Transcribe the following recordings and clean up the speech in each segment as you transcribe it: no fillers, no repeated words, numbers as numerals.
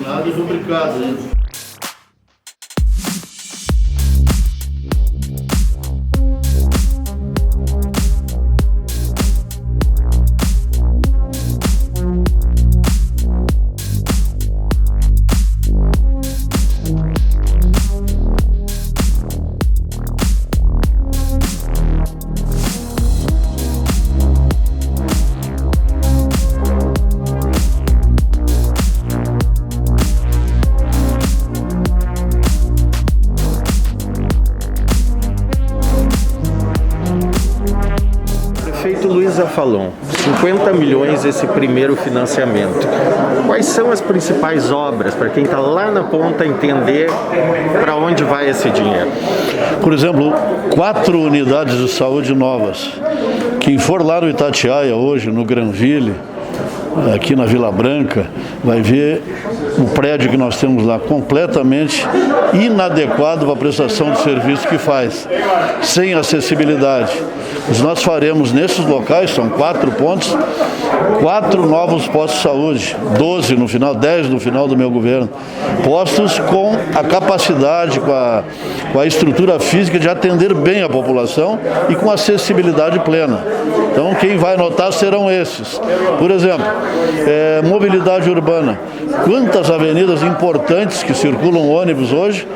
Laminado e rubricado. Prefeito Luiz Afalon, 50 milhões esse primeiro financiamento. Quais são as principais obras para quem está lá na ponta entender para onde vai esse dinheiro? Por exemplo, 4 unidades de saúde novas. Quem for lá no Itatiaia hoje, no Granville, aqui na Vila Branca, vai ver o prédio que nós temos lá completamente inadequado para a prestação de serviço que faz, sem acessibilidade. Nós faremos nesses locais, são 4 pontos, 4 novos postos de saúde, 12 no final, 10 no final do meu governo. Postos com a capacidade, com a estrutura física de atender bem a população e com acessibilidade plena. Então, quem vai notar serão esses. Por exemplo, mobilidade urbana. Quantas avenidas importantes que circulam ônibus hoje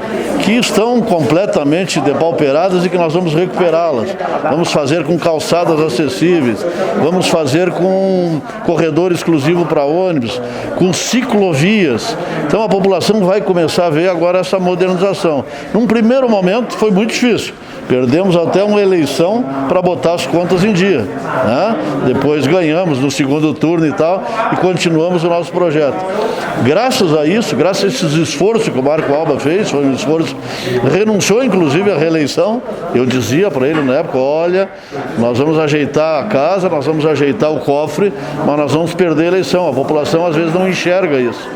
que estão completamente depauperadas e que nós vamos recuperá-las. Vamos fazer com calçadas acessíveis, vamos fazer com corredor exclusivo para ônibus, com ciclovias. Então a população vai começar a ver agora essa modernização. Num primeiro momento foi muito difícil. Perdemos até uma eleição para botar as contas em dia, né? Depois ganhamos no segundo turno e tal, e continuamos o nosso projeto. Graças a isso, graças a esses esforços que o Marco Alba fez, foi um esforço, renunciou inclusive à reeleição. Eu dizia para ele na época, olha, nós vamos ajeitar a casa, nós vamos ajeitar o cofre, mas nós vamos perder a eleição. A população às vezes não enxerga isso.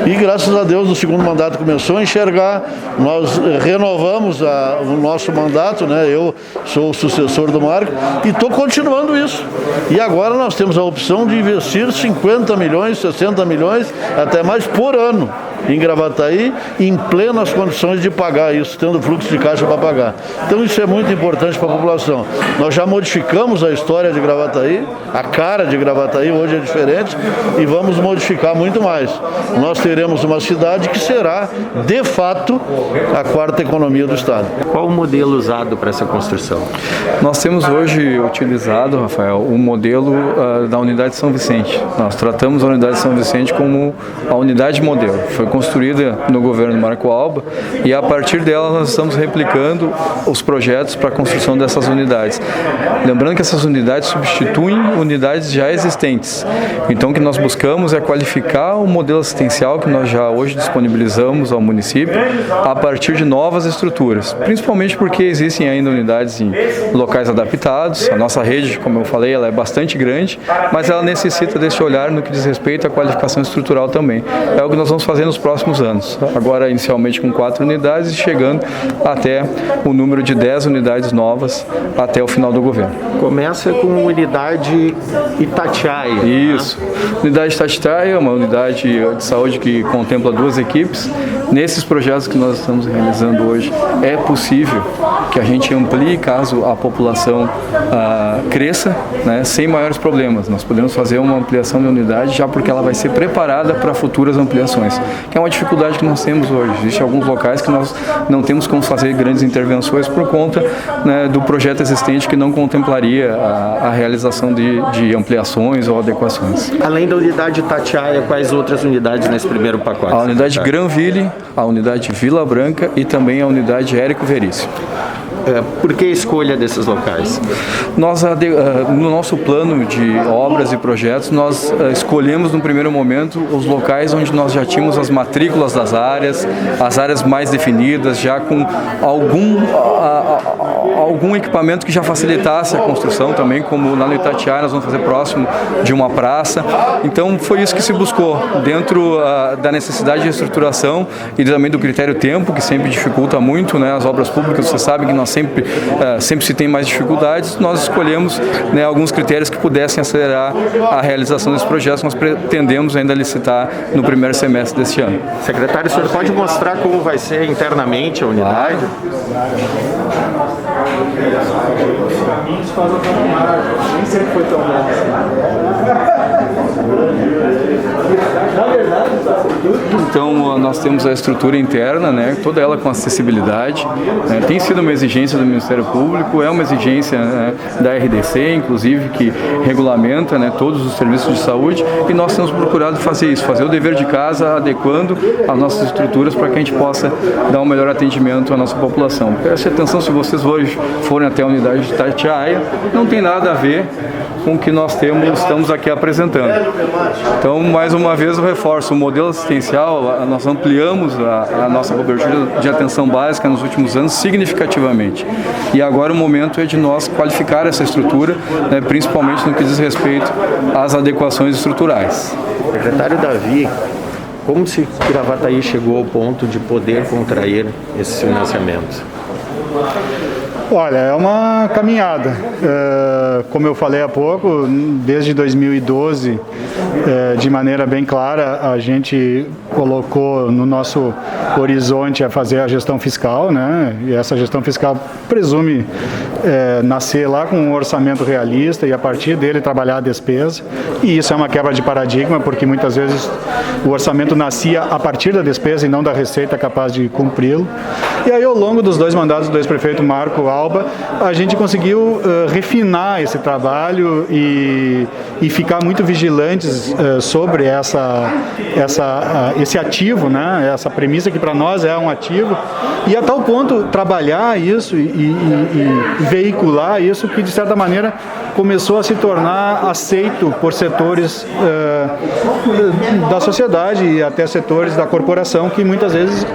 E graças a Deus, no segundo mandato começou a enxergar, nós renovamos o nosso mandato, né? Eu sou o sucessor do Marco e estou continuando isso. E agora nós temos a opção de investir 50 milhões, 60 milhões, até mais por ano em Gravataí, em plenas condições de pagar isso, tendo fluxo de caixa para pagar. Então isso é muito importante para a população. Nós já modificamos a história de Gravataí, a cara de Gravataí hoje é diferente e vamos modificar muito mais. Nós teremos uma cidade que será, de fato, a 4ª economia do Estado. Qual o modelo usado para essa construção? Nós temos hoje utilizado, Rafael, o modelo da unidade São Vicente. Nós tratamos a unidade São Vicente como a unidade modelo. Foi construída no governo Marco Alba e a partir dela nós estamos replicando os projetos para a construção dessas unidades. Lembrando que essas unidades substituem unidades já existentes. Então o que nós buscamos é qualificar o modelo assistencial que nós já hoje disponibilizamos ao município a partir de novas estruturas, principalmente porque existem ainda unidades em locais adaptados. A nossa rede, como eu falei, ela é bastante grande, mas ela necessita desse olhar no que diz respeito à qualificação estrutural também. É o que nós vamos fazer nos próximos anos. Agora, inicialmente com 4 unidades e chegando até o número de 10 unidades novas até o final do governo. Começa com a unidade Itatiaia. Isso. Unidade Itatiaia é uma unidade de saúde que contempla 2 equipes. Nesses projetos que nós estamos realizando hoje, é possível que a gente amplie caso a população cresça, né, sem maiores problemas. Nós podemos fazer uma ampliação da unidade já porque ela vai ser preparada para futuras ampliações, que é uma dificuldade que nós temos hoje. Existem alguns locais que nós não temos como fazer grandes intervenções por conta, né, do projeto existente que não contemplaria a realização de ampliações ou adequações. Além da unidade Itatiaia, quais outras unidades nesse primeiro pacote? A unidade Granville, a unidade Vila Branca e também a unidade Érico Veríssimo. Por que a escolha desses locais? Nós, no nosso plano de obras e projetos, nós escolhemos no primeiro momento os locais onde nós já tínhamos as matrículas das áreas, as áreas mais definidas, já com algum equipamento que já facilitasse a construção também, como lá no Itatiaia nós vamos fazer próximo de uma praça. Então foi isso que se buscou, dentro da necessidade de estruturação e também do critério tempo, que sempre dificulta muito, né, as obras públicas. Você sabe que nós sempre se tem mais dificuldades, nós escolhemos, né, alguns critérios que pudessem acelerar a realização desses projetos. Nós pretendemos ainda licitar no primeiro semestre deste ano. Secretário, o senhor pode mostrar como vai ser internamente a unidade? Nem sempre foi tão bom. Então, nós temos a estrutura interna, né, toda ela com acessibilidade, né, tem sido uma exigência do Ministério Público, é uma exigência, né, da RDC, inclusive, que regulamenta, né, todos os serviços de saúde, e nós temos procurado fazer isso, fazer o dever de casa, adequando as nossas estruturas para que a gente possa dar um melhor atendimento à nossa população. Preste atenção, se vocês hoje forem até a unidade de Itatiaia, não tem nada a ver com o que nós estamos aqui apresentando. Então, mais uma vez, eu reforço, o modelo assistencial, nós ampliamos a nossa cobertura de atenção básica nos últimos anos significativamente. E agora o momento é de nós qualificar essa estrutura, né, principalmente no que diz respeito às adequações estruturais. Secretário Davi, como se Gravataí chegou ao ponto de poder contrair esse financiamento? Olha, é uma caminhada. Como eu falei há pouco, desde 2012, de maneira bem clara, a gente colocou no nosso horizonte a fazer a gestão fiscal, né? E essa gestão fiscal presume nascer lá com um orçamento realista e a partir dele trabalhar a despesa. E isso é uma quebra de paradigma, porque muitas vezes o orçamento nascia a partir da despesa e não da receita capaz de cumpri-lo. E aí, ao longo dos dois mandatos do ex-prefeito Marco Alba, a gente conseguiu refinar esse trabalho e ficar muito vigilantes sobre esse ativo, né? Essa premissa que para nós é um ativo, e a tal ponto trabalhar isso e veicular isso que, de certa maneira, começou a se tornar aceito por setores da sociedade e até setores da corporação que muitas vezes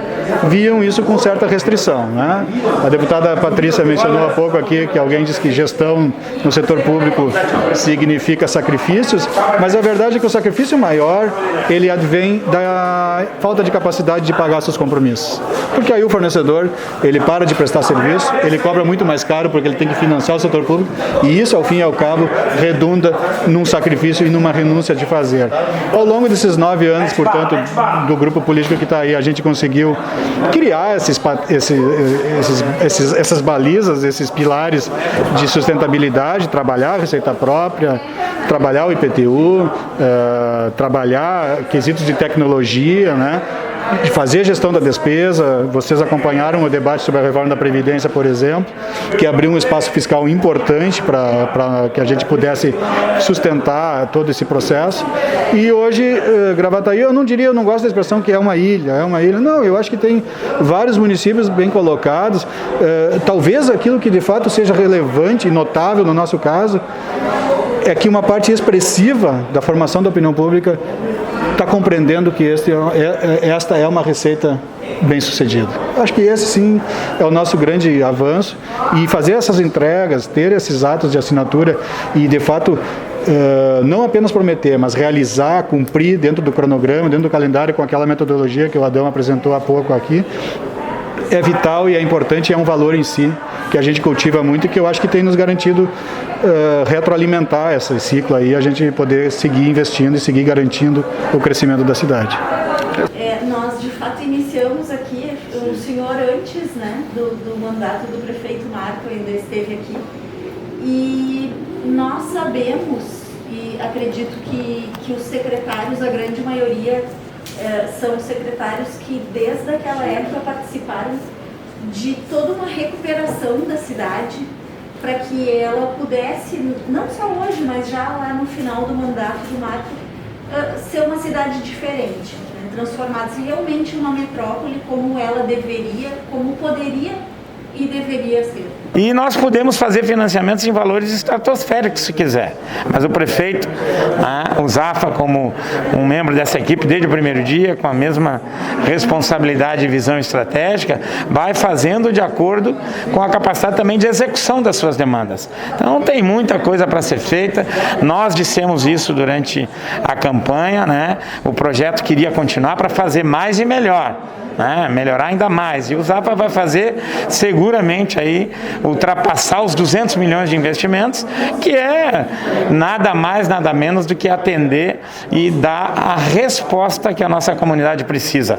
viam isso com certa restrição, né? A deputada Patrícia mencionou há pouco aqui que alguém disse que gestão no setor público significa sacrifícios, mas a verdade é que o sacrifício maior, ele advém da falta de capacidade de pagar seus compromissos. Porque aí o fornecedor, ele para de prestar serviço, ele cobra muito mais caro porque ele tem que financiar o setor público, e isso, ao fim e ao cabo, redunda num sacrifício e numa renúncia de fazer. Ao longo desses 9 anos, portanto, do grupo político que está aí, a gente conseguiu criar essas balizas, esses pilares de sustentabilidade, trabalhar a receita própria, trabalhar o IPTU, trabalhar quesitos de tecnologia, né? De fazer a gestão da despesa. Vocês acompanharam o debate sobre a reforma da Previdência, por exemplo, que abriu um espaço fiscal importante para que a gente pudesse sustentar todo esse processo. E hoje, Gravataí, eu não gosto da expressão que é uma ilha. Não, eu acho que tem vários municípios bem colocados. Talvez aquilo que de fato seja relevante e notável no nosso caso é que uma parte expressiva da formação da opinião pública está compreendendo que esta é uma receita bem-sucedida. Acho que esse, sim, é o nosso grande avanço, e fazer essas entregas, ter esses atos de assinatura e, de fato, não apenas prometer, mas realizar, cumprir dentro do cronograma, dentro do calendário, com aquela metodologia que o Adão apresentou há pouco aqui, é vital e é importante, é um valor em si que a gente cultiva muito e que eu acho que tem nos garantido retroalimentar esse ciclo aí, a gente poder seguir investindo e seguir garantindo o crescimento da cidade. Nós de fato iniciamos aqui, o senhor antes, né, do mandato do prefeito Marco ainda esteve aqui, e nós sabemos, e acredito que os secretários, a grande maioria, são secretários que desde aquela época participaram de toda uma recuperação da cidade para que ela pudesse, não só hoje, mas já lá no final do mandato do Marco, ser uma cidade diferente, né? Transformada-se realmente em uma metrópole como ela deveria, como poderia e deveria ser. E nós podemos fazer financiamentos em valores estratosféricos, se quiser. Mas o prefeito, o Zafa, como um membro dessa equipe desde o primeiro dia, com a mesma responsabilidade e visão estratégica, vai fazendo de acordo com a capacidade também de execução das suas demandas. Então tem muita coisa para ser feita. Nós dissemos isso durante a campanha, né? O projeto queria continuar para fazer mais e melhor. né, melhorar ainda mais. E o Zafra vai fazer seguramente aí ultrapassar os 200 milhões de investimentos, que é nada mais, nada menos do que atender e dar a resposta que a nossa comunidade precisa.